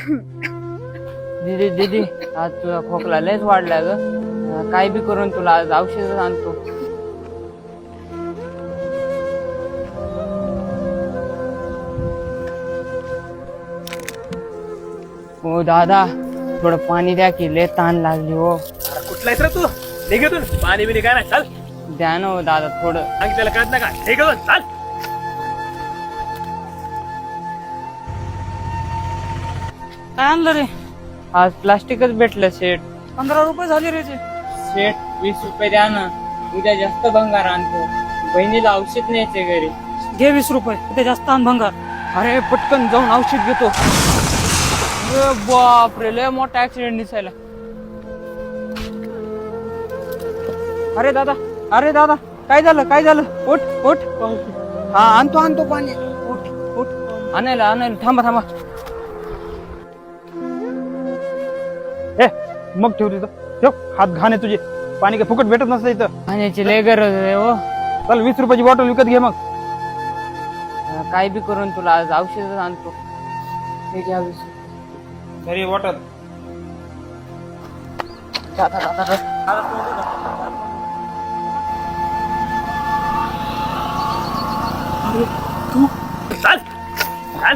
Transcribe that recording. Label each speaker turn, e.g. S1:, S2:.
S1: दीदी दीदी आज तुझा खोकला लयच वाढला ग. काय बी करून तुला आज औषध आणतो. हो दादा थोडं पाणी द्या की लय ताण लागली हो.
S2: कुठला रे तू निघेतून पाणी बिनी काय नाही चाल
S1: द्या ना हो दादा थोडं.
S2: सांगितलं कळत नाही का निघेतून चाल.
S3: काय आणलं रे?
S1: आज प्लास्टिकच भेटलं सेट.
S3: 15 रुपये झाले रे ते.
S1: सेट 20 रुपये द्या ना. उद्या जास्त भंगार आणतो. बहिणीला औषध न्यायचे घरी.
S3: घे 20 रुपये ते जास्त आण भंगार.
S1: अरे पटकन जाऊन औषध घेतो. अरे बापरे लय मोठा ऍक्सिडेंट दिसायला. अरे दादा काय झालं उठ उठ. हा आणतो पाणी. उठ आणायला थांबा.
S2: ए मग ठेव तिथं ठेव. हात घाण आहे तुझे. पाणी काय फुकट भेटत नसतं इथं.
S1: पाण्याची लय गरज आहे हो.
S2: चल 20 रुपयाची बॉटल विकत घे मग.
S1: काय बी करून तुला आज औषध आणतो. हे घ्या 20.
S2: घरी बॉटल. चाल चाल